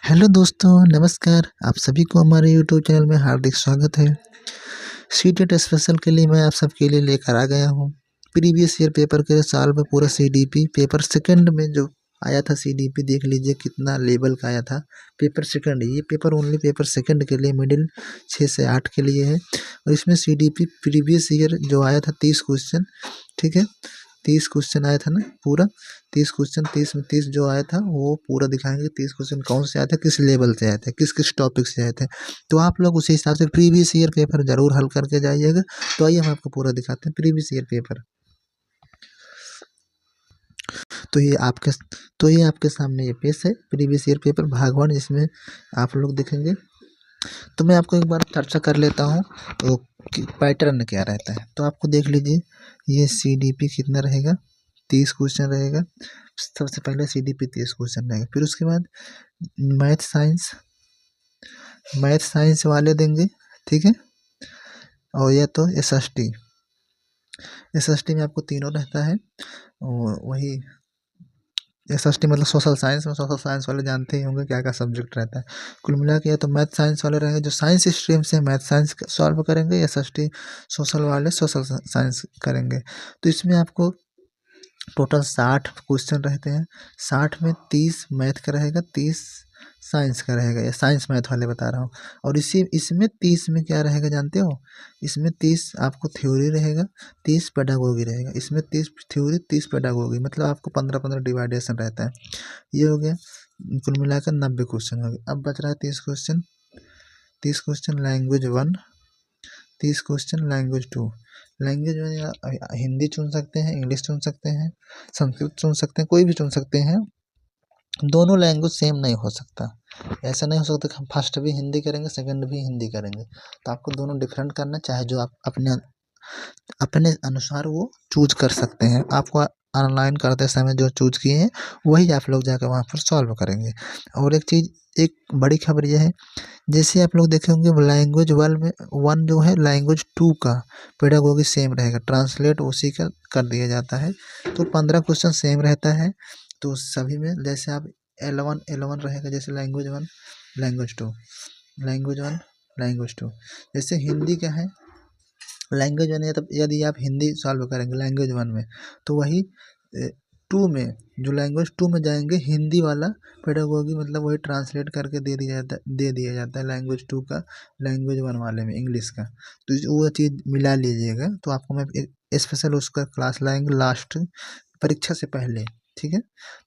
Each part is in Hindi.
हेलो दोस्तों, नमस्कार। आप सभी को हमारे यूट्यूब चैनल में हार्दिक स्वागत है। सीटेट स्पेशल के लिए मैं आप सबके लिए लेकर आ गया हूँ प्रीवियस ईयर पेपर के साल में पूरा सीडीपी पेपर सेकंड में जो आया था। सीडीपी देख लीजिए कितना लेवल का आया था। पेपर सेकंड, ये पेपर ओनली पेपर सेकंड के लिए, मिडिल 6 से 8 के लिए है। और इसमें सीडीपी प्रीवियस ईयर जो आया था 30 क्वेश्चन, ठीक है, 30 क्वेश्चन आया था ना पूरा। 30 क्वेश्चन, 30 में 30 जो आया था वो पूरा दिखाएंगे। 30 क्वेश्चन कौन से आए थे, किस लेवल से आए थे, किस किस टॉपिक से आए थे। तो आप लोग उसी हिसाब से प्रीवियस ईयर पेपर जरूर हल करके जाइएगा। तो आइए हम आपको पूरा दिखाते हैं प्रीवियस ईयर पेपर। तो ये आपके तो ये आपके सामने ये पेज है प्रीवियस ईयर पेपर भाग 1, जिसमें आप लोग देखेंगे। तो मैं आपको एक बार चर्चा कर लेता हूँ तो पैटर्न क्या रहता है। तो आपको देख लीजिए, ये सीडीपी कितना रहेगा, 30 क्वेश्चन रहेगा। सबसे पहले सीडीपी 30 क्वेश्चन रहेगा, फिर उसके बाद मैथ साइंस वाले देंगे, ठीक है। और या तो एसएसटी में आपको तीनों रहता है। और वही एसएसटी मतलब सोशल साइंस में, सोशल साइंस वाले जानते ही होंगे क्या क्या सब्जेक्ट रहता है। कुल मिला के या तो मैथ साइंस वाले रहेंगे जो साइंस स्ट्रीम से मैथ साइंस सॉल्व करेंगे, एसएसटी सोशल वाले सोशल साइंस करेंगे। तो इसमें आपको टोटल 60 क्वेश्चन रहते हैं। 60 में 30 मैथ का रहेगा, 30 साइंस का रहेगा। ये साइंस मैथ वाले बता रहा हूँ। और इसमें 30 में क्या रहेगा जानते हो, इसमें 30 आपको थ्योरी रहेगा, 30 पेडागोगी रहेगा। इसमें 30 थ्योरी, 30 पेडागोगी, मतलब आपको 15-15 डिवाइडेशन रहता है। ये हो गया, कुल मिलाकर 90 क्वेश्चन हो गए। अब बच रहा है 30 question. 30 question language 1, 30 question language 2। Language में हिंदी चुन सकते हैं, इंग्लिश चुन सकते हैं, संस्कृत चुन सकते हैं, कोई भी चुन सकते हैं। दोनों लैंग्वेज सेम नहीं हो सकता। ऐसा नहीं हो सकता कि हम फर्स्ट भी हिंदी करेंगे, सेकंड भी हिंदी करेंगे। तो आपको दोनों डिफरेंट करना, चाहे जो आप अपने अपने अनुसार वो चूज कर सकते हैं। आपको ऑनलाइन करते समय जो चूज किए हैं वही आप लोग जाकर वहाँ पर सॉल्व करेंगे। और एक चीज़, एक बड़ी खबर यह है, जैसे आप लोग देखे होंगे लैंग्वेज 1 जो है, लैंग्वेज 2 का पेडागोगी सेम रहेगा, ट्रांसलेट उसी का कर दिया जाता है। तो 15 क्वेश्चन सेम रहता है। तो सभी में जैसे आप L1 रहेगा, जैसे लैंग्वेज 1, लैंग्वेज 2, लैंग्वेज 1, लैंग्वेज 2। जैसे हिंदी का है लैंग्वेज 1 है, तब यदि आप हिंदी सॉल्व करेंगे लैंग्वेज 1 में, तो वही 2 में, जो लैंग्वेज 2 में जाएंगे हिंदी वाला पेडागोगी, मतलब वही ट्रांसलेट करके दे दिया जाता है लैंग्वेज 2 का लैंग्वेज 1 वाले में, इंग्लिश का। तो वो चीज़ मिला लीजिएगा। तो आपको मैं स्पेशल उसका क्लास लाएंगे लास्ट परीक्षा से पहले, ठीक है।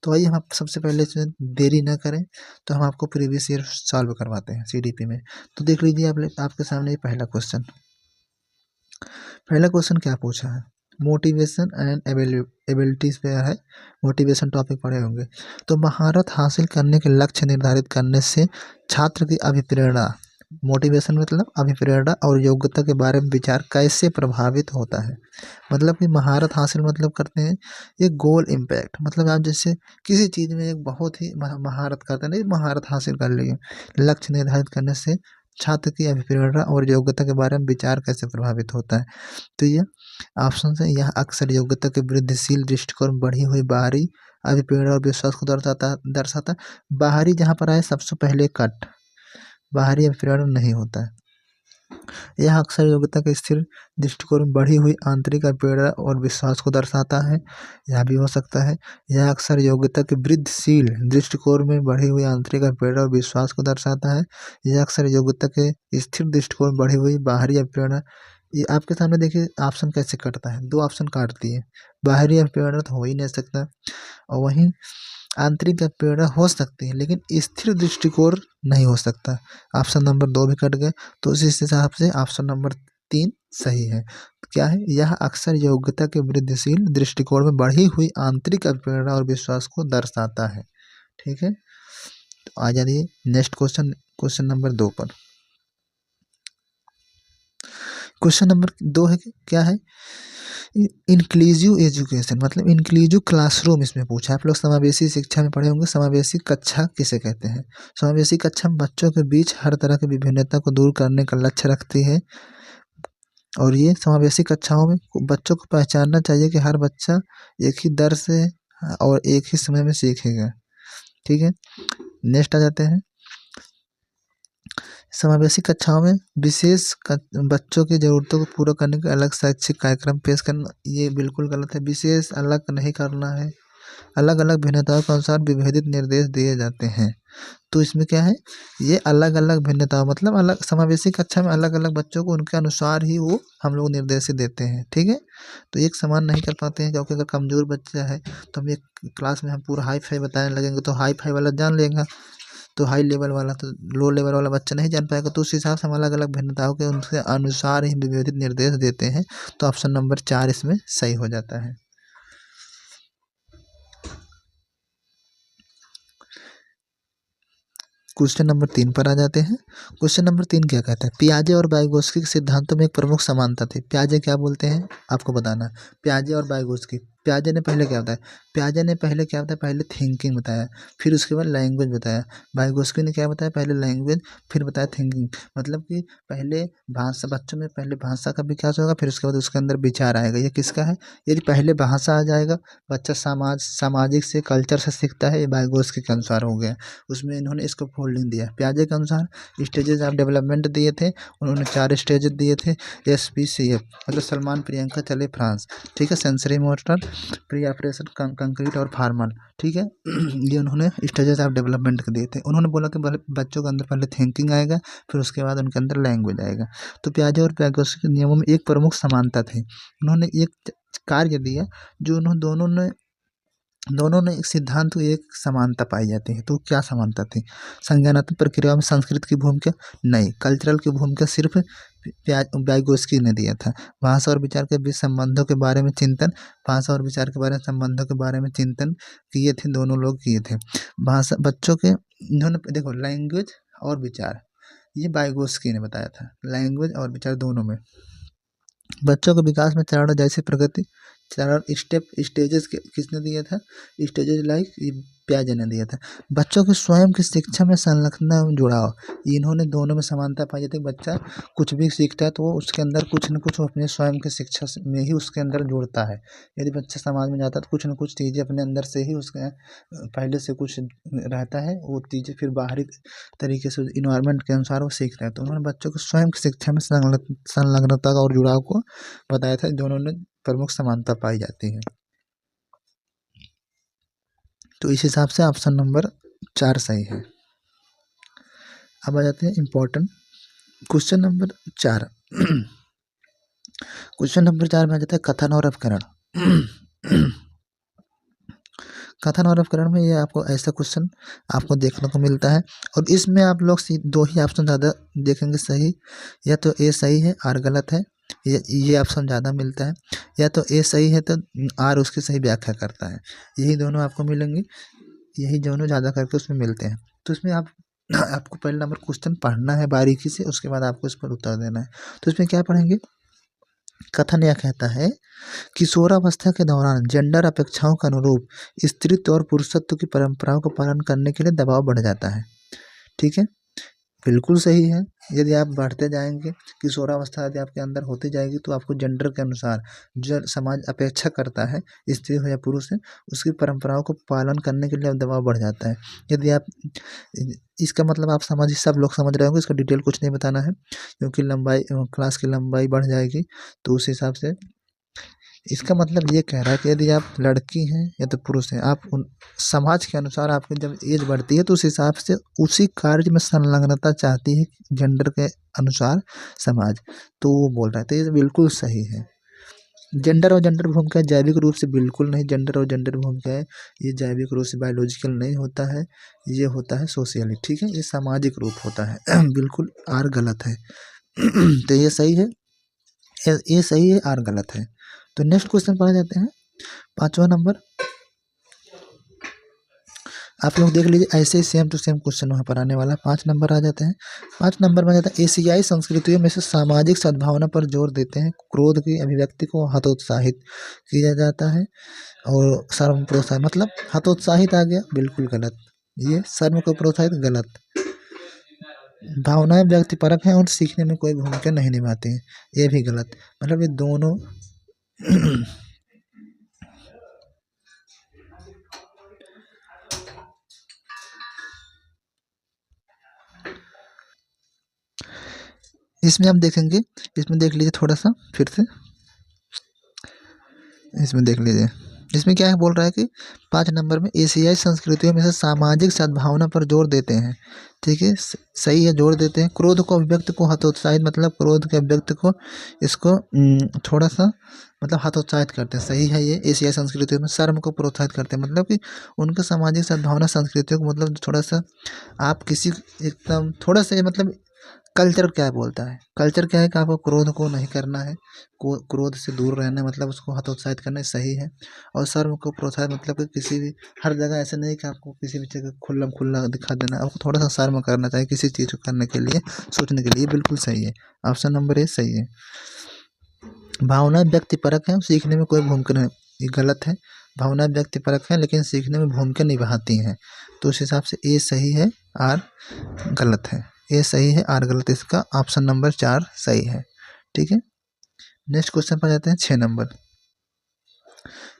तो आइए हम सबसे पहले इसमें देरी ना करें, तो हम आपको प्रीवियस ईयर सॉल्व करवाते हैं सीडीपी में। तो देख लीजिए आपके सामने ये पहला क्वेश्चन। पहला क्वेश्चन क्या पूछा है, मोटिवेशन एंड एबिलिटीज पे है। मोटिवेशन टॉपिक पढ़े होंगे। तो महारत हासिल करने के लक्ष्य निर्धारित करने से छात्र की अभिप्रेरणा, मोटिवेशन मतलब अभिप्रेरणा और योग्यता के बारे में विचार कैसे प्रभावित होता है। मतलब कि महारत हासिल मतलब करते हैं एक गोल इम्पैक्ट, मतलब आप जैसे किसी चीज़ में एक बहुत ही महारत करते हैं, नहीं महारत हासिल कर लिए। लक्ष्य निर्धारित करने से छात्र की अभिप्रेरणा और योग्यता के बारे में विचार कैसे प्रभावित होता है। तो यह ऑप्शन है, यह अक्सर योग्यता के वृद्धिशील दृष्टिकोण, बढ़ी हुई बाहरी अभिप्रेरणा और विश्वास को दर्शाता है। बाहरी जहाँ पर आए सबसे पहले कट, बाहरी अभिप्रेरणा नहीं होता है। यह अक्सर योग्यता के स्थिर दृष्टिकोण में बढ़ी हुई आंतरिक अभिप्रेरणा और विश्वास को दर्शाता है। यह भी हो सकता है, यह अक्सर योग्यता के वृद्धिशील दृष्टिकोण में बढ़ी हुई आंतरिक अभिप्रेरणा और विश्वास को दर्शाता है। यह अक्सर योग्यता के स्थिर दृष्टिकोण में बढ़ी हुई बाहरी अभिप्रेरणा। ये आपके सामने देखिए ऑप्शन कैसे कटता है, 2 ऑप्शन काटती है। बाहरी अभिप्रेरणा तो हो ही नहीं सकता, और वहीं आंतरिक अभिप्रेरणा हो सकती है, लेकिन स्थिर दृष्टिकोण नहीं हो सकता। ऑप्शन नंबर 2 भी कट गए। तो इस हिसाब से ऑप्शन नंबर 3 सही है। क्या है, यह अक्सर योग्यता के वृद्धिशील दृष्टिकोण में बढ़ी हुई आंतरिक अभिप्रेरणा और विश्वास को दर्शाता है, ठीक है। तो आ जाइए नेक्स्ट क्वेश्चन, क्वेश्चन नंबर 2 पर। क्वेश्चन नंबर 2 है कि क्या है, इंक्लूसिव एजुकेशन मतलब इंक्लूसिव क्लासरूम इसमें पूछा है। आप लोग समावेशी शिक्षा में पढ़े होंगे, समावेशी कक्षा किसे कहते हैं। समावेशी कक्षा बच्चों के बीच हर तरह की विभिन्नता को दूर करने का लक्ष्य रखती है। और ये समावेशी कक्षाओं में बच्चों को पहचानना चाहिए कि हर बच्चा एक ही दर से और एक ही समय में सीखेगा, ठीक है। नेक्स्ट आ जाते हैं, समावेशी कक्षाओं में विशेष बच्चों की ज़रूरतों को पूरा करने के अलग शैक्षिक कार्यक्रम पेश करना, ये बिल्कुल गलत है। विशेष अलग नहीं करना है, अलग अलग भिन्नताओं के अनुसार विभेदित निर्देश दिए जाते हैं। तो इसमें क्या है, ये अलग अलग भिन्नता मतलब अलग समावेशी कक्षा में अलग अलग बच्चों को उनके अनुसार ही वो हम लोग निर्देशित देते हैं। ठीक है, तो एक समान नहीं कर पाते हैं, क्योंकि अगर कमज़ोर बच्चा है तो हम एक क्लास में हम पूरा हाई फाई बताने लगेंगे तो हाई फाई वाला जान लेगा, तो हाई लेवल वाला तो लो लेवल वाला बच्चा नहीं जान पाएगा। तो उस हिसाब से हम अलग अलग भिन्नताओं के उनके अनुसार ही विभेदित निर्देश देते हैं। तो ऑप्शन नंबर 4 इसमें सही हो जाता है। क्वेश्चन नंबर 3 पर आ जाते हैं। क्वेश्चन नंबर 3 क्या कहता है, पियाजे और वाइगोत्स्की के सिद्धांतों में एक प्रमुख समानता थी। पियाजे क्या बोलते हैं आपको बताना है। पियाजे और वाइगोत्स्की, पियाजे ने पहले क्या बताया, पियाजे ने पहले क्या बताया, पहले थिंकिंग बताया, फिर उसके बाद लैंग्वेज बताया। वाइगोत्स्की ने क्या बताया, पहले लैंग्वेज फिर बताया थिंकिंग। मतलब कि पहले भाषा, बच्चों में पहले भाषा का विकास होगा, फिर उसके बाद उसके अंदर विचार आएगा। ये किसका है, यदि पहले भाषा आ जाएगा, बच्चा सामाजिक से कल्चर से सीखता है, ये वाइगोत्स्की के अनुसार हो गया। उसमें इन्होंने इसको फोल्डिंग दिया। पियाजे के अनुसार स्टेजेस ऑफ डेवलपमेंट दिए थे, उन्होंने 4 स्टेज दिए थे। SPCF मतलब सलमान प्रियंका चले फ्रांस, ठीक है। Sensory motor, pre operation concrete और फार्मल, ठीक है। ये उन्होंने स्टेजेस ऑफ डेवलपमेंट के दिए थे। उन्होंने बोला कि बच्चों के अंदर पहले थिंकिंग आएगा, फिर उसके बाद उनके अंदर लैंग्वेज आएगा। तो पियाजे और वाइगोत्स्की के नियमों में एक प्रमुख समानता थी। उन्होंने एक कार्य दिया जो उन्होंने दोनों ने एक सिद्धांत को एक समानता पाई जाती है। तो क्या समानता थी, संज्ञानात्मक प्रक्रिया में संस्कृत की भूमिका नहीं, कल्चरल की भूमिका सिर्फ वाइगोत्स्की ने दिया था। भाषा और विचार के बीच संबंधों के बारे में चिंतन, भाषा और विचार के बारे में संबंधों के बारे में चिंतन किए थे, दोनों लोग किए थे। भाषा बच्चों के, इन्होंने देखो लैंग्वेज और विचार ये वाइगोत्स्की ने बताया था, लैंग्वेज और विचार दोनों में। बच्चों के विकास में चरण जैसे प्रगति, चरण स्टेजेस किसने दिया था, स्टेजेस लाइक पियाजे ने दिया था। बच्चों के स्वयं की शिक्षा में संलग्नता एवं जुड़ाव, इन्होंने दोनों में समानता पाई जाती है। बच्चा कुछ भी सीखता है तो वो उसके अंदर कुछ न कुछ अपने स्वयं की शिक्षा में ही उसके अंदर जुड़ता है। यदि बच्चा समाज में जाता है तो कुछ न कुछ चीज़ें अपने अंदर से ही उसके पहले से कुछ रहता है, वो चीज़ें फिर बाहरी तरीके से इन्वायरमेंट के अनुसार वो सीखता है। तो उन्होंने बच्चों को स्वयं की शिक्षा में संलग्नता और जुड़ाव को बताया था, दोनों में प्रमुख समानता पाई जाती है। तो इस हिसाब से ऑप्शन नंबर 4 सही है। अब आ जाते हैं important question number 4। Question number 4 में आ जाता है कथन और अपकरण। कथन और अपकरण में ये आपको ऐसा क्वेश्चन आपको देखने को मिलता है, और इसमें आप लोग 2 ही ऑप्शन ज़्यादा देखेंगे सही, या तो ए सही है आर गलत है, ये ऑप्शन ज़्यादा मिलता है। या तो ए सही है तो आर उसकी सही व्याख्या करता है, यही दोनों आपको मिलेंगे, यही दोनों ज़्यादा करके उसमें मिलते हैं। तो इसमें आपको पहले नंबर क्वेश्चन पढ़ना है बारीकी से, उसके बाद आपको इस पर उत्तर देना है। तो इसमें क्या पढ़ेंगे, कथन यह कहता है किशोरावस्था के दौरान जेंडर अपेक्षाओं के अनुरूप स्त्रीत्व और पुरुषत्व की परंपराओं का पालन करने के लिए दबाव बढ़ जाता है। ठीक है, बिल्कुल सही है। यदि आप बढ़ते जाएंगे, किशोरावस्था यदि आपके अंदर होती जाएगी तो आपको जेंडर के अनुसार जो समाज अपेक्षा करता है, स्त्री हो या पुरुष है, उसकी परंपराओं को पालन करने के लिए दबाव बढ़ जाता है। यदि आप इसका मतलब आप समझ, सब लोग समझ रहे होंगे, इसका डिटेल कुछ नहीं बताना है क्योंकि लंबाई क्लास की लंबाई बढ़ जाएगी। तो उस हिसाब से इसका मतलब ये कह रहा है कि यदि आप लड़की हैं या तो पुरुष हैं, आप उन समाज के अनुसार आपकी जब एज बढ़ती है तो उस हिसाब से उसी कार्य में संलग्नता चाहती है जेंडर के अनुसार समाज। तो वो बोल रहा है, तो ये बिल्कुल सही है। जेंडर और जेंडर भूमिका जैविक रूप से बिल्कुल नहीं, जेंडर और जेंडर भूमिका है ये जैविक रूप से बायोलॉजिकल नहीं होता है, ये होता है सोशियली। ठीक है, ये सामाजिक रूप होता है। बिल्कुल आर गलत है। तो ये सही है, ये सही है, आर गलत है। तो नेक्स्ट क्वेश्चन पढ़ा जाते हैं, 5वां नंबर। आप लोग देख लीजिए, ऐसे ही सेम टू सेम क्वेश्चन वहाँ पर आने वाला है। 5 नंबर आ जाते हैं। 5 नंबर में जाता है एशियाई संस्कृतियों में से सामाजिक सद्भावना पर जोर देते हैं, क्रोध की अभिव्यक्ति को हतोत्साहित किया जाता है और शर्म प्रोत्साहित, मतलब हतोत्साहित आ गया, बिल्कुल गलत। ये शर्म को प्रोत्साहित गलत। भावनाएं व्यक्तिपरक हैं और सीखने में कोई भूमिका नहीं निभाती हैं, ये भी गलत। मतलब ये दोनों इसमें हम देखेंगे, इसमें देख लीजिए थोड़ा सा फिर से, इसमें देख लीजिए, इसमें क्या है बोल रहा है कि 5 नंबर में एशियाई संस्कृतियों में से सामाजिक सद्भावना पर जोर देते हैं। ठीक है, सही है, जोर देते हैं। क्रोध को अभिव्यक्त को हतोत्साहित, मतलब क्रोध के अभिव्यक्त को इसको थोड़ा सा मतलब हतोत्साहित करते हैं, सही है ये। एशियाई संस्कृतियों में शर्म को प्रोत्साहित करते हैं, मतलब कि उनके सामाजिक सद्भावना संस्कृतियों को, मतलब थोड़ा सा आप किसी एकदम थोड़ा सा मतलब कल्चर क्या बोलता है, कल्चर क्या है कि आपको क्रोध को नहीं करना है, क्रोध से दूर रहना है, मतलब उसको हतोत्साहित करना है, सही है। और शर्म को प्रोत्साहित मतलब कि किसी भी हर जगह ऐसा नहीं कि आपको किसी भी जगह खुल्लम खुल्ला दिखा देना, आपको थोड़ा सा शर्म करना चाहिए किसी चीज़ को करने के लिए, सोचने के लिए, बिल्कुल सही है। ऑप्शन नंबर ए सही है। भावना व्यक्तिपरक है, सीखने में कोई भूमिका नहीं, ये गलत है। भावना व्यक्तिपरक है लेकिन सीखने में भूमिका निभाती हैं, तो उस हिसाब से ए सही है, आर गलत है। ए सही है, आर गलत, इसका ऑप्शन नंबर 4 सही है। ठीक है, नेक्स्ट क्वेश्चन पर जाते हैं 6 नंबर।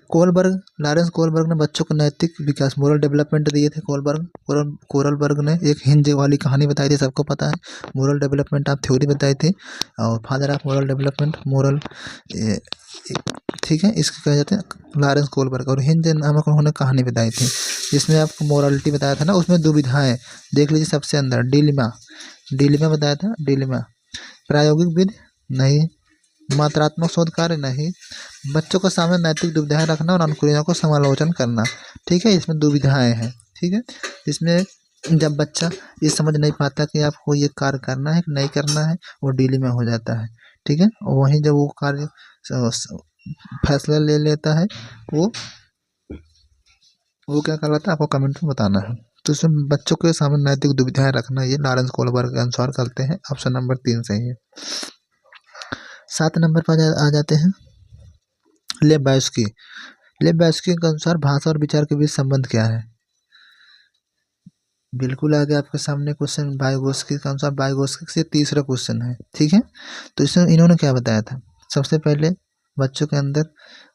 कोलबर्ग, लॉरेंस कोलबर्ग ने बच्चों को नैतिक विकास, मोरल डेवलपमेंट दिए थे। कोरलबर्ग ने एक हिंज वाली कहानी बताई थी, सबको पता है। मोरल डेवलपमेंट आप थ्योरी बताई थी, और father of moral development moral, ठीक है, इसके कहा जाते हैं लॉरेंस कोलबर्ग। और हिंज नामक उन्होंने कहानी बताई थी जिसमें आपको मोरालिटी बताया था ना, उसमें दुविधाएं देख लीजिए, सबसे अंदर डिलिमा, डिलिमा बताया था, डिलिमा। प्रायोगिक विधि नहीं, मात्रात्मक शोध कार्य नहीं, बच्चों को सामने नैतिक दुविधाएं रखना और अनुक्रियाओं को समालोचन करना। ठीक है, इसमें दुविधाएं हैं। ठीक है, इसमें जब बच्चा ये समझ नहीं पाता कि आपको ये कार्य करना है कि नहीं करना है, वो डिलेमा हो जाता है। ठीक है, और वहीं जब वो कार्य फैसला ले लेता है, वो क्या कहलाता है, आपको कमेंट में बताना है। तो इसमें बच्चों के सामने नैतिक दुविधाएं रखना, ये लॉरेंस कोलबर्ग के अनुसार करते हैं। ऑप्शन नंबर 3 सही है। 7 नंबर पर आ जाते हैं लेब्यास्की। लेब्यास्की के अनुसार भाषा और विचार के बीच संबंध क्या है? बिल्कुल आगे आपके सामने क्वेश्चन वाइगोत्स्की के अनुसार, वाइगोत्स्की से तीसरा क्वेश्चन है। ठीक है, तो इसमें इन्होंने क्या बताया था, सबसे पहले बच्चों के अंदर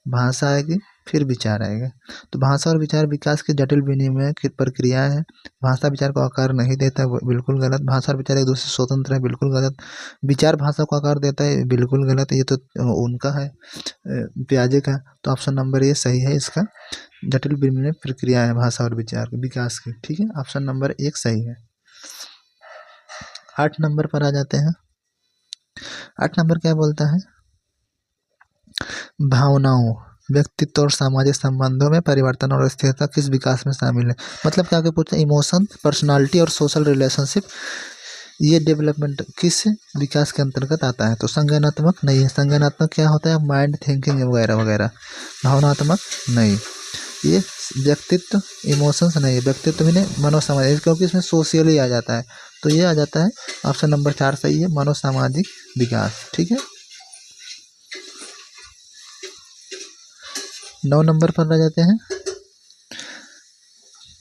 भाषा आएगी, फिर विचार आएगा। तो भाषा और विचार विकास की जटिल विनिमय की प्रक्रिया है। भाषा विचार को आकार नहीं देता, बिल्कुल गलत। भाषा और विचार एक दूसरे से स्वतंत्र है, बिल्कुल गलत। विचार भाषा को आकार देता है, बिल्कुल गलत। ये तो उनका है पियाजे का। तो ऑप्शन नंबर ये सही है, इसका जटिल विनिमय प्रक्रिया है भाषा और विचार विकास की। ठीक है, ऑप्शन नंबर 1 सही है। 8 नंबर पर आ जाते हैं। 8 नंबर क्या बोलता है, भावनाओं, व्यक्तित्व और सामाजिक संबंधों में परिवर्तन और स्थिरता किस विकास में शामिल है? मतलब क्या आगे पूछते हैं, इमोशन, पर्सनालिटी और सोशल रिलेशनशिप, ये डेवलपमेंट किस विकास के अंतर्गत आता है? तो संज्ञानात्मक नहीं है। संज्ञानात्मक क्या होता है, माइंड थिंकिंग वगैरह वगैरह। भावनात्मक नहीं, ये व्यक्तित्व, इमोशंस नहीं है, व्यक्तित्व भी नहीं, मनोसामाजिक, क्योंकि इसमें सोशियली आ जाता है, तो ये आ जाता है ऑप्शन नंबर 4 सही है, मनोसामाजिक विकास। ठीक है, 9 नंबर पर रह जाते हैं।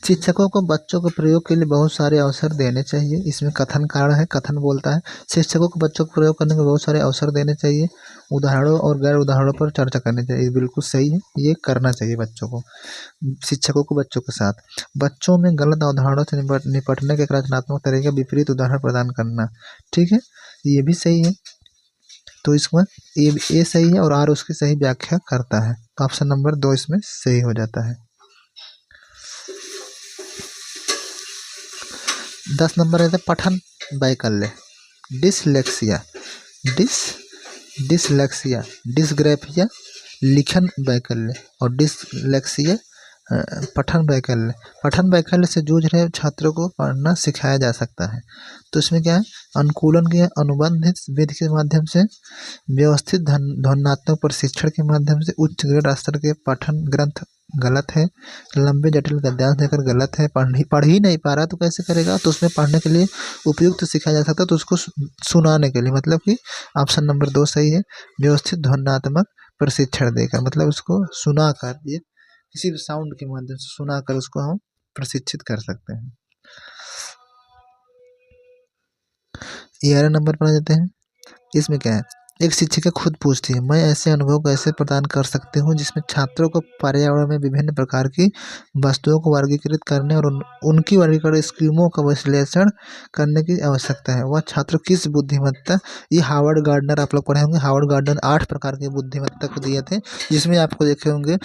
शिक्षकों को बच्चों के प्रयोग के लिए बहुत सारे अवसर देने चाहिए। इसमें कथन कारण है, कथन बोलता है शिक्षकों को बच्चों को प्रयोग करने के बहुत सारे अवसर देने चाहिए, उदाहरणों और गैर उदाहरणों पर चर्चा करनी चाहिए, बिल्कुल सही है, ये करना चाहिए बच्चों को, शिक्षकों को बच्चों के साथ। बच्चों में गलत अवधारणाओं से निपटने के रचनात्मक तरीके विपरीत उदाहरण प्रदान करना। ठीक है, ये भी सही है। तो इसमें ए सही है और आर उसकी सही व्याख्या करता है, तो ऑप्शन नंबर 2 इसमें सही हो जाता है। 10 नंबर है पठन वैकल्य, डिसलेक्सिया, डिसलेक्सिया, डिसग्राफिया, लिखन वैकल्य, और डिसलेक्सिया पठन वैकल्य। पठन वैकल्य से जूझ रहे छात्रों को पढ़ना सिखाया जा सकता है। तो इसमें क्या है, अनुकूलन के अनुबंधित विधि के माध्यम से, व्यवस्थित ध्वन्यात्मक प्रशिक्षण के माध्यम से, उच्च ग्रेड स्तर के पठन ग्रंथ गलत है, लंबे जटिल गद्यांश देकर गलत है, पढ़ ही नहीं पा रहा तो कैसे करेगा, तो उसमें पढ़ने के लिए उपयुक्त सिखाया जा सकता है, तो उसको सुनाने के लिए, मतलब कि ऑप्शन नंबर 2 सही है, व्यवस्थित ध्वन्यात्मक प्रशिक्षण देकर, मतलब उसको सुनाकर, ये किसी भी साउंड के माध्यम से सुनाकर उसको हम प्रशिक्षित कर सकते हैं। 11 नंबर पर आ जाते हैं। इसमें क्या है, एक शिक्षिका खुद पूछती है, मैं ऐसे अनुभव कैसे प्रदान कर सकती हूँ जिसमें छात्रों को पर्यावरण में विभिन्न प्रकार की वस्तुओं को वर्गीकृत करने और उनकी वर्गीकरण स्कीमों का विश्लेषण करने की आवश्यकता है। वह छात्र किस बुद्धिमत्ता, ये हार्वर्ड गार्डनर आप लोग पढ़े होंगे, हार्वर्ड गार्डनर 8 प्रकार की बुद्धिमत्ता को दिए थे, जिसमें आपको देखे होंगे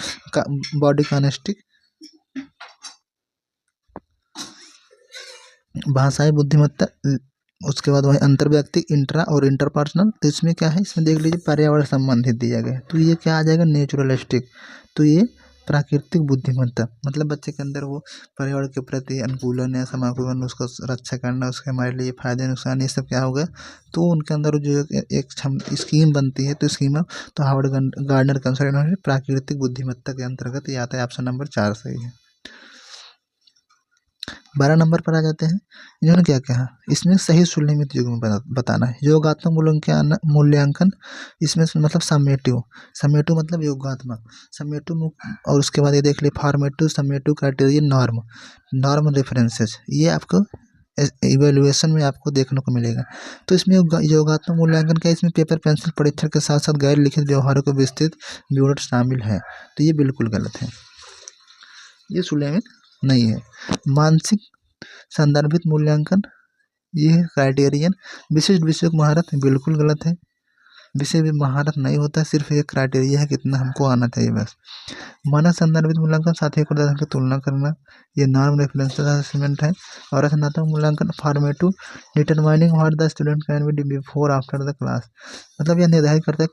बॉडी काइनेस्टिक, भाषाई बुद्धिमत्ता, उसके बाद वही अंतर्व्यक्ति, इंट्रा और इंटरपर्सनल। तो इसमें क्या है, इसमें देख लीजिए पर्यावरण संबंधित दिया गया है, तो ये क्या आ जाएगा, नेचुरलिस्टिक। तो ये प्राकृतिक बुद्धिमत्ता, मतलब बच्चे के अंदर वो पर्यावरण के प्रति अनुकूलन या समाकूलन, उसको रक्षा करना, उसके हमारे लिए फायदे नुकसान, ये सब क्या होगा, तो उनके अंदर जो एक स्कीम बनती है, तो स्कीम तो हार्वर्ड गार्डनर के अनुसार इन्होंने प्राकृतिक बुद्धिमत्ता के अंतर्गत ये आता है। ऑप्शन नंबर 4 सही है। 12 नंबर पर आ जाते हैं। इन्होंने क्या कहा, इसमें सही सुनियमित युग्म बताना है। योगात्मक मूल्यांकन, इसमें मतलब समेटिव मतलब योगात्मक, समेटिव, और उसके बाद ये देख लिए formative, summative criteria, norm references, ये आपको इवेल्युएशन में आपको देखने को मिलेगा। तो इसमें योगात्मक मूल्यांकन क्या, इसमें पेपर पेंसिल परीक्षण के साथ साथ गैर लिखित व्यवहारों को विस्तृत विवरण शामिल है, तो ये बिल्कुल गलत है, ये सुनियमित नहीं है। मानसिक संदर्भित मूल्यांकन, ये है क्राइटेरियन। विशिष्ट विषय महारत, बिल्कुल गलत है, विषय भी महारत नहीं होता, सिर्फ एक क्राइटेरिया है कितना हमको आना चाहिए बस। मानक संदर्भित मूल्यांकन, साथियों को प्रदर्शन की तुलना करना, ये नॉर्म रेफरेंस असेसमेंट है। और रचनात्मक मूल्यांकन, formative, determining what the student can be before after the class, मतलब यह निर्धारित करता है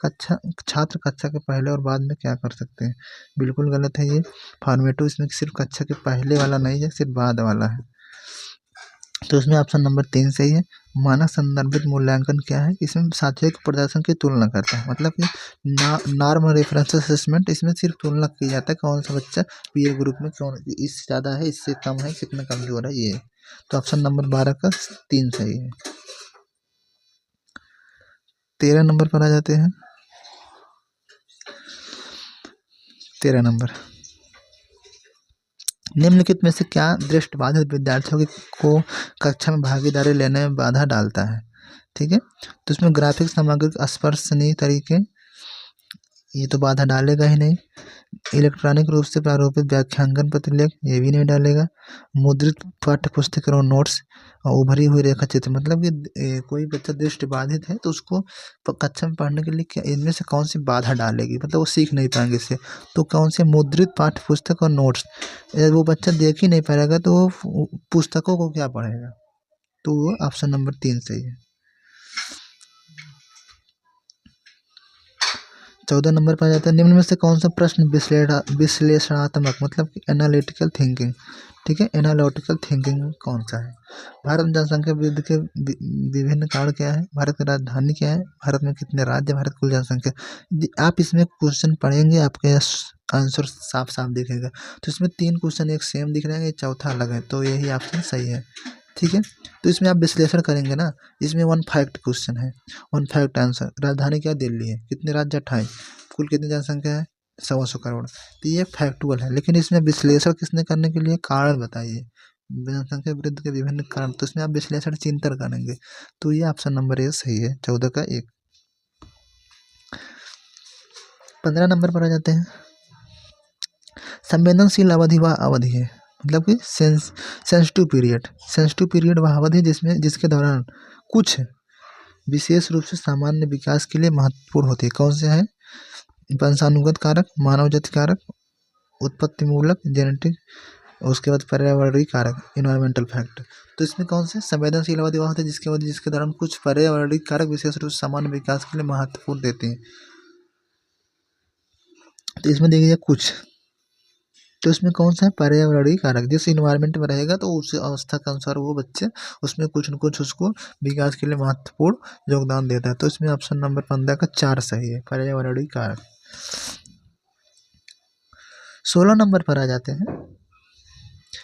छात्र कक्षा के पहले और बाद में क्या कर सकते हैं, बिल्कुल गलत है ये फॉर्मेटिव, इसमें सिर्फ कक्षा के पहले वाला नहीं है, सिर्फ बाद वाला है। तो इसमें ऑप्शन नंबर 3 सही है। मानक संदर्भित मूल्यांकन क्या है, इसमें साथियों के प्रदर्शन की तुलना करता है, मतलब कि नॉर्म रेफरेंस असेसमेंट, इसमें सिर्फ तुलना की जाता है कौन सा बच्चा पीयर ग्रुप में कौन इससे ज़्यादा है, इससे कम है, कितना कमजोर है, ये। तो ऑप्शन नंबर 12 का 3 सही है। 13 नंबर पर आ जाते हैं। 13 नंबर, निम्नलिखित में से क्या दृष्टिबाधित विद्यार्थियों को कक्षा में भागीदारी लेने में बाधा डालता है, ठीक है। तो इसमें ग्राफिक सामग्री, स्पर्शनीय तरीके, ये तो बाधा डालेगा ही नहीं। इलेक्ट्रॉनिक रूप से प्रारूपित व्याख्यांकन प्रतिलेख, ये भी नहीं डालेगा। मुद्रित पाठ्य पुस्तक और नोट्स और उभरी हुई रेखा चित्र, मतलब कि कोई बच्चा दृष्टिबाधित है तो उसको कक्षा में पढ़ने के लिए क्या इनमें से कौन सी बाधा डालेगी, मतलब वो सीख नहीं पाएंगे इससे, तो कौन से मुद्रित पाठ्य पुस्तक और नोट्स, वो बच्चा देख ही नहीं पाएगा तो वो पुस्तकों को क्या पढ़ेगा, तो वो ऑप्शन नंबर 3 सही है। 14 नंबर पर आ जाता है। निम्न में से कौन सा प्रश्न विश्लेषणात्मक, मतलब कि एनालिटिकल थिंकिंग, ठीक है, एनालिटिकल थिंकिंग कौन सा है। भारत में जनसंख्या वृद्धि के विभिन्न कारण क्या है, भारत की राजधानी क्या है, भारत में कितने राज्य, भारत कुल जनसंख्या। आप इसमें क्वेश्चन पढ़ेंगे आपके आंसर साफ साफ दिखेगा। तो इसमें 3 क्वेश्चन एक सेम दिख रहे हैं, चौथा अलग है, तो यही ऑप्शन सही है, ठीक है। तो इसमें आप विश्लेषण करेंगे ना, इसमें 1 फैक्ट क्वेश्चन है, 1 फैक्ट आंसर। राजधानी क्या, दिल्ली है, कितने राज्य, 28, कुल कितनी जनसंख्या है, 125 करोड़, तो ये फैक्टुअल है। लेकिन इसमें विश्लेषण किसने करने के लिए, कारण बताइए, जनसंख्या वृद्धि के विभिन्न कारण, तो इसमें आप विश्लेषण चिंतन करेंगे, तो ये ऑप्शन नंबर 1 सही है, 14 का 1। 15 नंबर पर आ जाते हैं। संवेदनशील अवधि वह अवधि है, मतलब कि सेंसिटिव पीरियड वह अवधि जिसके दौरान कुछ विशेष रूप से सामान्य विकास के लिए महत्वपूर्ण होती है। कौन से हैं, वंशानुगत कारक, मानव जाति कारक, उत्पत्ति मूलक जेनेटिक, उसके बाद पर्यावरणीय कारक, इन्वायरमेंटल फैक्टर। तो इसमें कौन से संवेदनशील अवधि वह होती है जिसके दौरान कुछ पर्यावरणीय कारक विशेष रूप से सामान्य विकास के लिए महत्वपूर्ण देते हैं। तो इसमें देखिए कुछ, तो इसमें कौन सा है, पर्यावरणीय कारक, जिस इन्वायरमेंट में रहेगा तो उस अवस्था के अनुसार वो बच्चे उसमें कुछ न कुछ उसको विकास के लिए महत्वपूर्ण योगदान देता है। तो इसमें ऑप्शन नंबर 15 का 4 सही है, पर्यावरणीय कारक। 16 नंबर पर आ जाते हैं।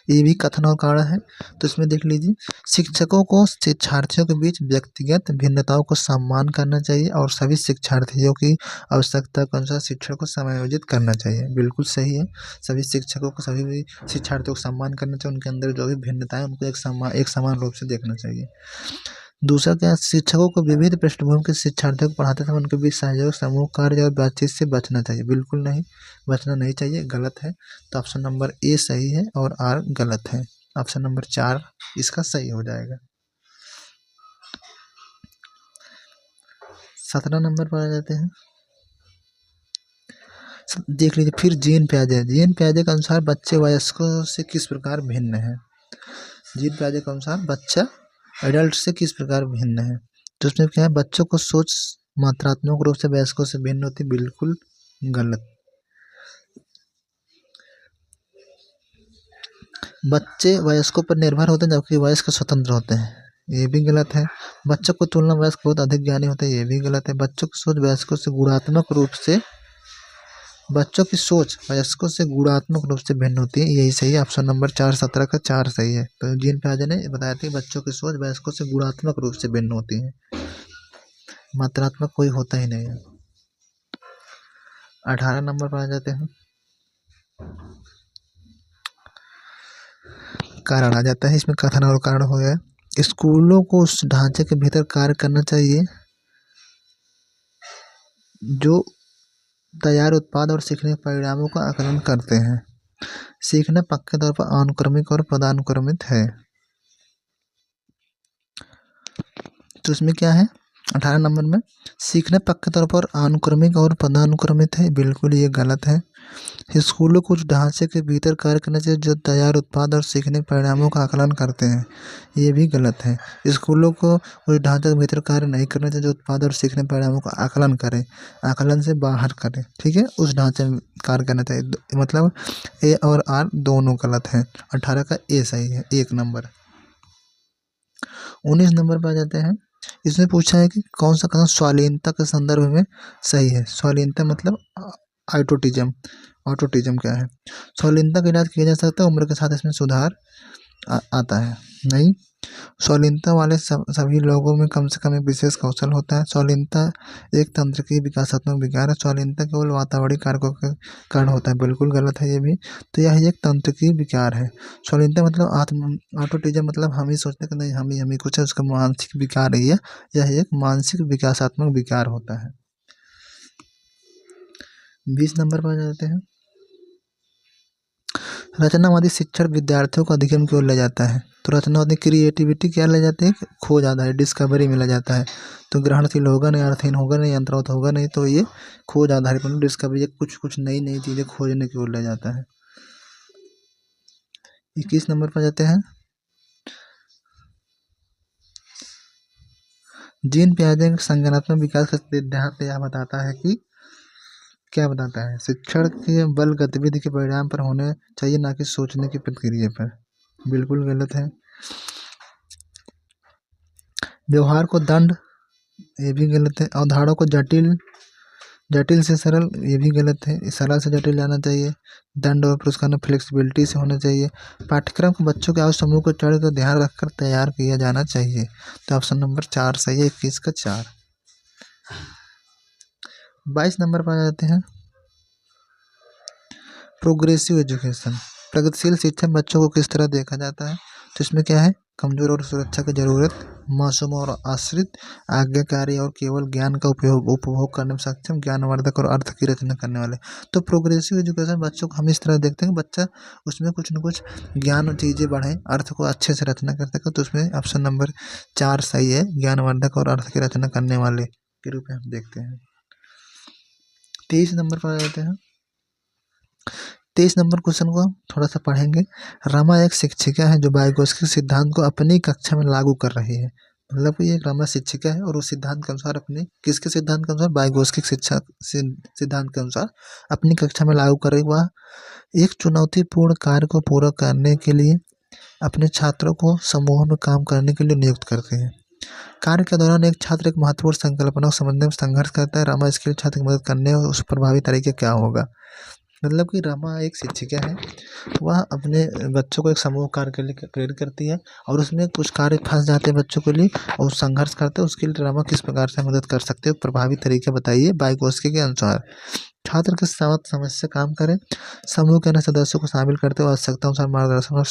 ये भी कथन और कारण है, तो इसमें देख लीजिए, शिक्षकों को शिक्षार्थियों के बीच व्यक्तिगत भिन्नताओं को सम्मान करना चाहिए और सभी शिक्षार्थियों की आवश्यकता के अनुसार शिक्षण को समायोजित करना चाहिए, बिल्कुल सही है। सभी शिक्षकों को, सभी भी शिक्षार्थियों को सम्मान करना चाहिए, उनके अंदर जो भी भिन्नता है उनको एक समान रूप से देखना चाहिए। दूसरा क्या है, शिक्षकों को विविध पृष्ठभूमि के शिक्षार्थियों को पढ़ाते समय उनके बीच सहयोग, समूह कार्य और बातचीत से बचना चाहिए। बिल्कुल नहीं, बचना नहीं चाहिए, गलत है। तो ऑप्शन नंबर ए सही है और आर गलत है। ऑप्शन नंबर 4 इसका सही हो जाएगा। 17 नंबर पर आ जाते हैं। देख लीजिए फिर जीन पियाजे के अनुसार बच्चे वयस्कों से किस प्रकार भिन्न है। जीन पियाजे के अनुसार बच्चा एडल्ट से किस प्रकार भिन्न है। तो उसमें क्या है, बच्चों को सोच मात्रात्मक रूप से वयस्कों से भिन्न होती, बिल्कुल गलत। बच्चे वयस्कों पर निर्भर होते हैं जबकि वयस्क स्वतंत्र होते हैं, ये भी गलत है। बच्चों को तुलना वयस्क बहुत अधिक ज्ञानी होते हैं, ये भी गलत है। बच्चों की सोच वयस्कों से गुणात्मक रूप से भिन्न होती है, यही सही है। ऑप्शन नंबर 4 17 का 4 सही है। तो जीन पियाजे ने बताया था कि बच्चों की सोच वयस्कों से गुणात्मक रूप से भिन्न होती है, मात्रात्मक कोई होता ही नहीं है। 18 नंबर पर आ जाते हैं। कारण आ जाता है इसमें, कथन और कारण हो गया। स्कूलों को उस ढांचे के भीतर कार्य करना चाहिए जो तैयार उत्पाद और सीखने के परिणामों का आकलन करते हैं। सीखना पक्के तौर पर अनुक्रमिक और पदानुक्रमित है। तो इसमें क्या है, 18 नंबर में सीखना पक्के तौर पर अनुक्रमिक और पदानुक्रमित है, बिल्कुल ये गलत है। स्कूलों को उस ढांचे के भीतर कार्य करना चाहिए जो तैयार उत्पाद और सीखने के परिणामों का आकलन करते हैं, ये भी गलत है। स्कूलों को उस ढांचे के भीतर कार्य नहीं करना चाहिए जो उत्पाद और सीखने के परिणामों का आकलन करे, आकलन से बाहर करे, ठीक है। उस ढांचे में कार्य करना चाहिए, मतलब ए और आर दोनों गलत है। 18 का ए सही है, 1 नंबर। 19 नंबर पर आ जाते हैं। इसमें पूछा है कि कौन सा कथन स्वालीनता के संदर्भ में सही है। स्वालीनता मतलब ऑटोटिज्म। ऑटोटिज्म क्या है, स्वालीनता का इलाज किया जा सकता है, उम्र के साथ इसमें सुधार आता है, नहीं। स्वालीनता वाले सभी लोगों में कम से कम एक विशेष कौशल होता है। स्वालीनता एक तंत्रिकी विकासात्मक विकार है। स्वालीनता केवल वातावरणीय कारकों के कारण होता है, बिल्कुल गलत है ये भी। तो यह एक तंत्रिकी विकार है। स्वालीनता मतलब ऑटोटिज्म मतलब हम ही सोचते कि नहीं हम ही कुछ है, उसका मानसिक विकार है यह एक मानसिक विकासात्मक विकार होता है। 20 नंबर पर आ जाते हैं। रचनावादी शिक्षण विद्यार्थियों को अधिगम की ओर ले जाता है। तो रचनावादी क्रिएटिविटी क्या ले जाते हैं, खो जाता है, डिस्कवरी में ले जाता है। तो ग्रहणशील होगा नहीं, अर्थहीन होगा नहीं, अंतर्गत होगा नहीं, तो ये खोज आधारित मतलब डिस्कवरी, कुछ नई नई चीज़ें खोजने की ओर ले जाता है। 21 नंबर पर जाते हैं। जीन पियाजे संज्ञानात्मक विकास का सिद्धांत यह बताता है कि क्या बताता है, शिक्षण के बल गतिविधि के परिणाम पर होने चाहिए, ना कि सोचने की प्रक्रिया पर, बिल्कुल गलत है। व्यवहार को दंड, ये भी गलत है। अवधारणाओं को जटिल से सरल, ये भी गलत है। सरल से जटिल लाना चाहिए। दंड और पुरस्कार फ्लेक्सिबिलिटी से होना चाहिए। पाठ्यक्रम को बच्चों के आयु समूह को चढ़ कर ध्यान रखकर तैयार किया जाना चाहिए। तो ऑप्शन नंबर 4 सही है, 21 का 4। 22 नंबर पर आ जाते हैं। प्रोग्रेसिव एजुकेशन, प्रगतिशील शिक्षा बच्चों को किस तरह देखा जाता है। तो इसमें क्या है, कमजोर और सुरक्षा की जरूरत, मासूम और आश्रित, आज्ञाकारी और केवल ज्ञान का उपभोग करने में सक्षम, ज्ञानवर्धक और अर्थ की रचना करने वाले। तो प्रोग्रेसिव एजुकेशन बच्चों को हम इस तरह देखते हैं कि बच्चा उसमें कुछ न कुछ ज्ञान और चीज़ें बढ़े, अर्थ को अच्छे से रचना कर सके। तो उसमें ऑप्शन नंबर 4 सही है, ज्ञानवर्धक और अर्थ की रचना करने वाले के रूप में हम देखते हैं। 23 नंबर पर आ जाते हैं। 23 नंबर क्वेश्चन को थोड़ा सा पढ़ेंगे। रमा एक शिक्षिका है जो वाइगोत्स्की सिद्धांत को अपनी कक्षा में लागू कर रही है। मतलब कि ये रमा शिक्षिका है और उस सिद्धांत के अनुसार अपने किसके सिद्धांत के अनुसार, वाइगोत्स्की शिक्षा सिद्धांत के अनुसार अपनी कक्षा में लागू कर रही। वह एक चुनौतीपूर्ण कार्य को पूरा करने के लिए अपने छात्रों को समूह में काम करने के लिए नियुक्त करते हैं। कार्य के दौरान एक छात्र एक महत्वपूर्ण संकल्पना को समझने में संघर्ष करता है। रमा इसके लिए छात्र की मदद करने और उस प्रभावी तरीके क्या होगा। मतलब कि रमा एक शिक्षिका है, वह अपने बच्चों को एक समूह कार्य के लिए प्रेरित करती है और उसमें कुछ कार्य फंस जाते हैं बच्चों के लिए और संघर्ष करते हैं। उसके लिए रमा किस प्रकार से मदद कर सकते हो, प्रभावी तरीके बताइए वाइगोत्स्की के अनुसार। छात्र के साथ समस्या काम करें, समूह के अन्य सदस्यों को शामिल करते हुए आवश्यकता अनुसार मार्गदर्शन और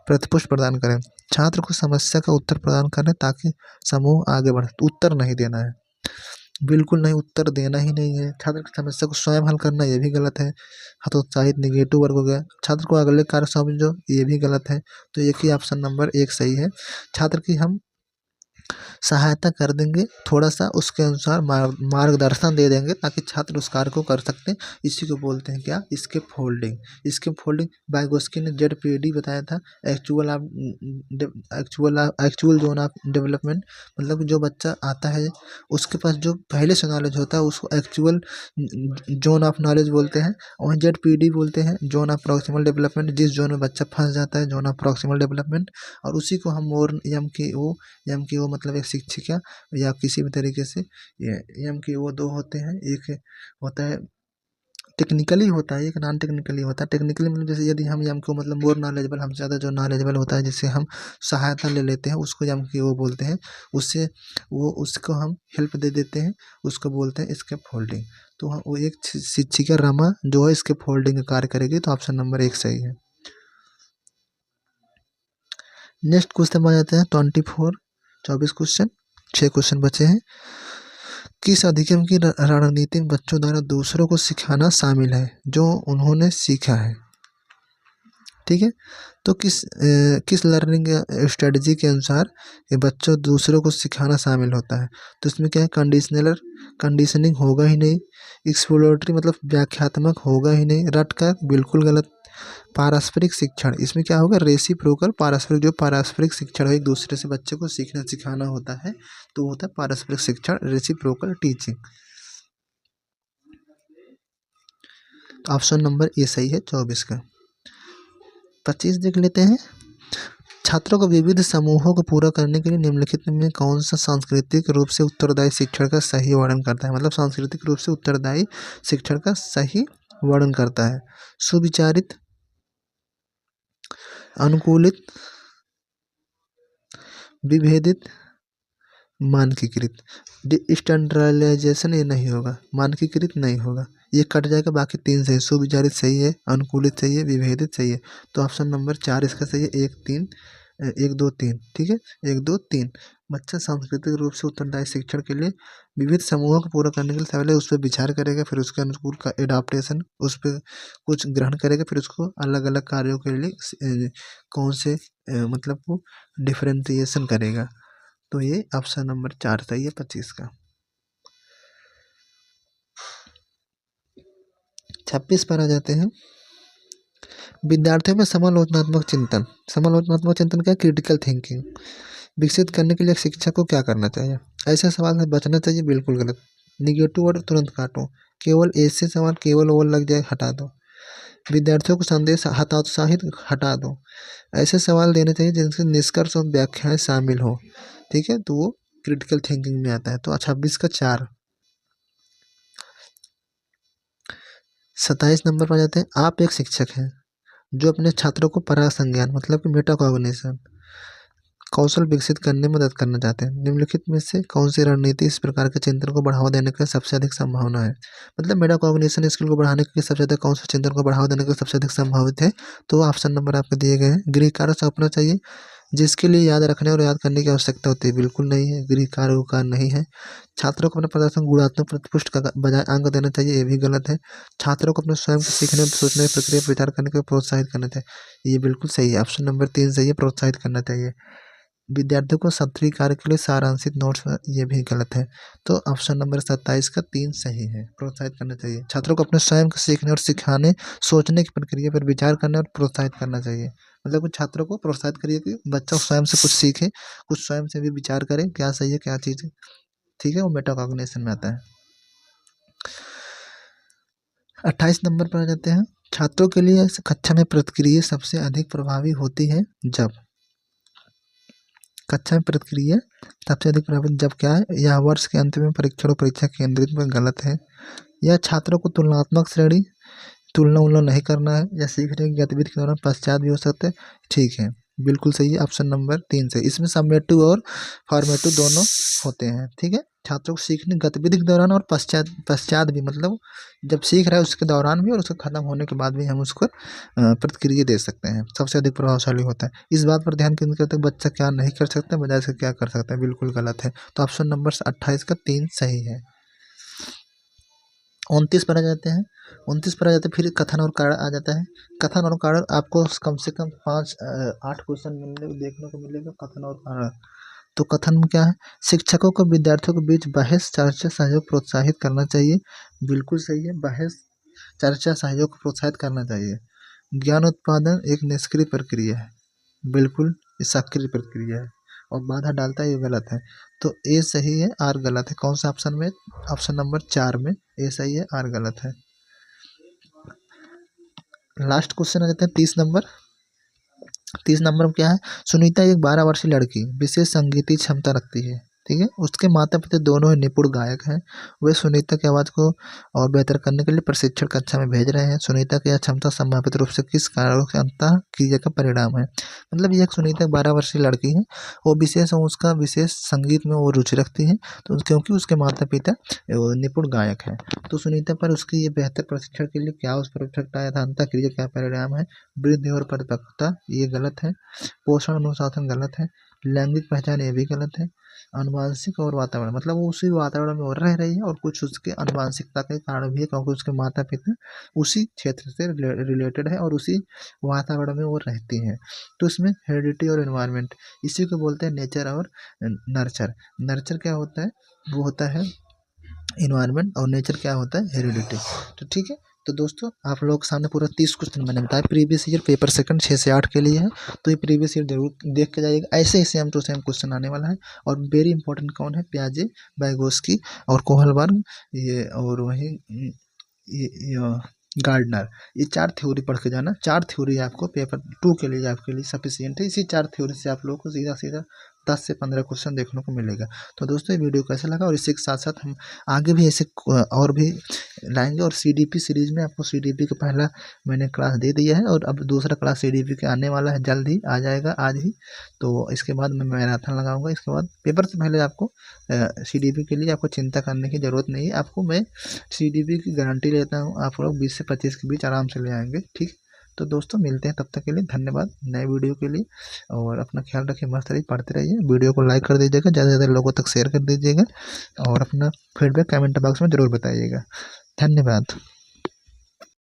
प्रतिपुष्ट प्रदान करें। छात्र को समस्या का उत्तर प्रदान करें ताकि समूह आगे बढ़े। तो उत्तर नहीं देना है, बिल्कुल नहीं, उत्तर देना ही नहीं है। छात्र की समस्या को स्वयं हल करना, ये भी गलत है। हतोत्साहित निगेटिव वर्ग हो गया। छात्र को अगले कार्य सौंप दो, ये भी गलत है। तो एक ही ऑप्शन नंबर 1 सही है। छात्र की हम सहायता कर देंगे, थोड़ा सा उसके अनुसार मार्गदर्शन दे देंगे ताकि छात्र उस कार्य को कर सकते हैं। इसी को बोलते हैं क्या, skip folding. Skip folding Vygotsky ने ZPD बताया था, एक्चुअल जोन ऑफ डेवलपमेंट। मतलब कि जो बच्चा आता है उसके पास जो पहले से नॉलेज होता है उसको एक्चुअल जोन ऑफ नॉलेज बोलते हैं, और ZPD बोलते हैं जोन ऑफ प्रॉक्सिमल डेवलपमेंट। जिस जोन में बच्चा फंस जाता है, जोन ऑफ प्रॉक्सिमल डेवलपमेंट। और उसी को हम मोर MKO मतलब एक शिक्षिका या किसी भी तरीके से MKO 2 होते हैं। एक होता है टेक्निकली होता है, एक नॉन टेक्निकली होता है। टेक्निकली मतलब जैसे यदि हम MKO मतलब मोर नॉलेजेबल, हमसे ज़्यादा जो नॉलेजेबल होता है जिससे हम सहायता ले लेते हैं उसको MKO बोलते हैं। उसको हम हेल्प दे देते हैं, उसको बोलते हैं स्किप फोल्डिंग। तो वो एक शिक्षिका रमा जो है स्किप फोल्डिंग का कार्य करेगी। तो ऑप्शन नंबर 1 सही है। नेक्स्ट क्वेश्चन आ जाते हैं 24 क्वेश्चन, 6 क्वेश्चन बचे हैं। किस अधिगम की रणनीति में बच्चों द्वारा दूसरों को सिखाना शामिल है जो उन्होंने सीखा है? ठीक है, तो किस लर्निंग स्ट्रेटजी के अनुसार ये बच्चों दूसरों को सिखाना शामिल होता है? तो इसमें क्या है, कंडीशनिंग होगा ही नहीं। एक्सप्लोरेटरी मतलब व्याख्यात्मक होगा ही नहीं। रटकर बिल्कुल गलत। पारस्परिक शिक्षण, इसमें क्या होगा, रेसिप्रोकल पारस्परिक, जो पारस्परिक शिक्षण है, एक दूसरे से बच्चे को सीखना सिखाना होता है, तो होता है पारस्परिक शिक्षण, reciprocal teaching. Option number A सही है 24 का। 25 देख लेते हैं। छात्रों को विविध समूहों को पूरा करने के लिए निम्नलिखित में कौन सा सांस्कृतिक रूप से उत्तरदायी शिक्षण का सही वर्णन करता है? मतलब सांस्कृतिक रूप से उत्तरदायी शिक्षण का सही वर्णन करता है। सुविचारित, अनुकूलित, विभेदित, मानकीकृत। स्टैंडर्डाइजेशन ये नहीं होगा, मानकीकृत नहीं होगा, ये कट जाएगा। बाकी 3 सही, सुविचारित सही है, अनुकूलित सही है, विभेदित सही है। तो ऑप्शन नंबर 4 इसका सही है। 1 2 3, ठीक है, 1 2 3। बच्चा सांस्कृतिक रूप से उत्तरदायी शिक्षण के लिए विविध समूहों को पूरा करने के लिए पहले उस पर विचार करेगा, फिर उसके अनुकूल का एडाप्टेशन, उस पर कुछ ग्रहण करेगा, फिर उसको अलग अलग कार्यों के लिए कौन से मतलब वो डिफरेंशिएशन करेगा। तो ये ऑप्शन नंबर 4 सही है 25 का। 26 पर आ जाते हैं। विद्यार्थियों में समालोचनात्मक चिंतन। समालोचनात्मक चिंतन क्या, क्रिटिकल थिंकिंग विकसित करने के लिए शिक्षक को क्या करना चाहिए? ऐसे सवाल से बचना चाहिए, बिल्कुल गलत। निगेटिव वर्ड तुरंत काटो, केवल ऐसे सवाल केवल वो लग जाए हटा दो। विद्यार्थियों को संदेश हतोत्साहित हटा दो। ऐसे सवाल देने चाहिए जिनसे निष्कर्ष और व्याख्याएं शामिल हो, ठीक है, तो वो क्रिटिकल थिंकिंग में आता है। तो 26 का 4। 27 नंबर पर जाते हैं। आप एक शिक्षक हैं जो अपने छात्रों को परासंज्ञान मतलब कि मेटाकॉग्निशन कौशल विकसित करने में मदद करना चाहते हैं। निम्नलिखित में से कौन सी रणनीति इस प्रकार के चिंतन को बढ़ावा देने की सबसे अधिक संभावना है? मतलब मेटाकॉग्निशन स्किल को बढ़ाने के सबसे अधिक कौन सा चिंतन को बढ़ावा देने की सबसे अधिक संभावित है? तो ऑप्शन नंबर आपको दिए गए हैं। गृह कार्य सौंपना चाहिए, जिसके लिए याद रखने और याद करने की आवश्यकता होती है, बिल्कुल नहीं है, गृह कार्य वो कार्य नहीं है। छात्रों को अपना प्रदर्शन गुणात्मक प्रतिपुष्ट का बजाय अंक देना चाहिए, ये भी गलत है। छात्रों को अपने स्वयं के सीखने, सोचने, प्रक्रिया, विचार करने को प्रोत्साहित करना चाहिए, ये बिल्कुल सही है। ऑप्शन नंबर 3 सही है, प्रोत्साहित करना चाहिए। विद्यार्थियों को सत्रीय कार्य के लिए सारांशित नोट्स, ये भी गलत है। तो ऑप्शन नंबर 27 का 3 सही है, प्रोत्साहित करना चाहिए। छात्रों को अपने स्वयं के सीखने और सिखाने, सोचने की प्रक्रिया पर विचार करने और प्रोत्साहित करना चाहिए। मतलब कुछ छात्रों को प्रोत्साहित करिए कि बच्चा स्वयं से कुछ सीखे, कुछ स्वयं से भी विचार करें, क्या सही है क्या चीज़ है, ठीक है, वो मेटाकॉग्निशन में आता है। 28 नंबर पर आ जाते हैं। छात्रों के लिए कक्षा में प्रतिक्रिया सबसे अधिक प्रभावी होती है जब, कक्षा में प्रतिक्रिया सबसे अधिक प्रभावित जब क्या है, यह वर्ष के अंत में परीक्षण और परीक्षा केंद्रित में गलत है, या छात्रों को तुलनात्मक श्रेणी तुलना नहीं करना है, या सीखने की गतिविधि के दौरान पश्चात भी हो सकते हैं, ठीक है। बिल्कुल सही है, ऑप्शन नंबर 3 सही। इसमें समेटिव और फॉर्मेटिव दोनों होते हैं, ठीक है। छात्रों को सीखने गतिविधि के दौरान और पश्चात पश्चात भी, मतलब जब सीख रहा है उसके दौरान भी और उसके खत्म होने के बाद भी हम उसको प्रतिक्रिया दे सकते हैं, सबसे अधिक प्रभावशाली होता है। इस बात पर ध्यान केंद्रित करते हैं बच्चा क्या नहीं कर सकता, बजाय इसके क्या कर सकता है, बिल्कुल गलत है। तो ऑप्शन नंबर 28 का 3 सही है। 29 पर आ जाते हैं। 29 पर आ जाते हैं, फिर कथन और कारण आ जाता है। कथन और कारण आपको कम से कम 8 क्वेश्चन देखने को मिलेगा, कथन और कारण। तो कथन में क्या है, शिक्षकों को विद्यार्थियों के बीच बहस चर्चा सहयोग प्रोत्साहित करना चाहिए, बिल्कुल सही है। बहस चर्चा सहयोग को प्रोत्साहित करना चाहिए। ज्ञान उत्पादन एक निष्क्रिय प्रक्रिया है, बिल्कुल ये सक्रिय प्रक्रिया है, और बाधा डालता है, ये गलत है। तो ए सही है, आर गलत है। कौन सा ऑप्शन में, ऑप्शन नंबर 4 में ए सही है, आर गलत है। लास्ट क्वेश्चन आ जाता है 30 नंबर। 30 नंबर में क्या है, सुनीता एक 12 वर्षीय लड़की विशेष संगीतीय क्षमता रखती है, ठीक है। उसके माता पिता दोनों ही निपुण गायक हैं। वे सुनीता की आवाज़ को और बेहतर करने के लिए प्रशिक्षण कक्षा में भेज रहे हैं। सुनीता की यह क्षमता संभावित रूप से किस कारणों से अंतः क्रिया का परिणाम है। मतलब ये एक सुनीता 12 वर्षीय लड़की है, वो विशेष उसका विशेष संगीत में वो रुचि रखती है, तो क्योंकि उसके माता पिता निपुण गायक हैं। तो सुनीता पर उसकी ये बेहतर प्रशिक्षण के लिए क्या उस पर इफेक्ट आया था, अंतः क्रिया क्या परिणाम है। वृद्धि और परिपक्वता ये गलत है। पोषण अनुशासन गलत है। लैंगिक पहचान ये भी गलत है। आनुवंशिक और वातावरण, मतलब वो उसी वातावरण में और रह रही है, और कुछ उसके आनुवंशिकता के कारण भी है, क्योंकि उसके माता पिता उसी क्षेत्र से रिलेटेड है और उसी वातावरण में वो रहती हैं। तो इसमें हेरिडिटी और एनवायरनमेंट, इसी को बोलते हैं नेचर और नर्चर। नर्चर क्या होता है, वो होता है इन्वायरमेंट, और नेचर क्या होता है, हेरिडिटी। तो ठीक है, तो दोस्तों आप लोगों के सामने पूरा 30 क्वेश्चन मैंने बताया, प्रीवियस ईयर पेपर सेकंड 6 से 8 के लिए है। तो ये प्रीवियस ईयर जरूर देख के जाइएगा, ऐसे ही सेम टू सेम क्वेश्चन आने वाला है। और वेरी इंपॉर्टेंट कौन है, प्याजे, बैगोस्की और कोहलबर्ग, ये और वही ये गार्डनर, ये 4 थ्योरी पढ़ के जाना। 4 थ्योरी आपको पेपर 2 के लिए आपके लिए सफिशियंट है। इसी 4 थ्योरी से आप लोगों को सीधा सीधा 10 से 15 क्वेश्चन देखने को मिलेगा। तो दोस्तों ये वीडियो कैसा लगा, और इसी के साथ साथ हम आगे भी ऐसे और भी लाएंगे। और सीडीपी सीरीज में आपको सीडीपी का पहला मैंने क्लास दे दिया है, और अब दूसरा क्लास सीडीपी के आने वाला है, जल्द ही आ जाएगा, आज ही। तो इसके बाद मैं मैराथन लगाऊंगा। इसके बाद पेपर से पहले आपको सीडीपी के लिए आपको चिंता करने की ज़रूरत नहीं है। आपको मैं सीडीपी की गारंटी लेता हूँ, आप लोग 20 से 25 के बीच आराम से ले आएंगे, ठीक। तो दोस्तों मिलते हैं, तब तक के लिए धन्यवाद नए वीडियो के लिए। और अपना ख्याल रखिए, मस्त रहिए, पढ़ते रहिए। वीडियो को लाइक कर दीजिएगा, ज़्यादा से ज़्यादा लोगों तक शेयर कर दीजिएगा, और अपना फीडबैक कमेंट बॉक्स में ज़रूर बताइएगा। धन्यवाद।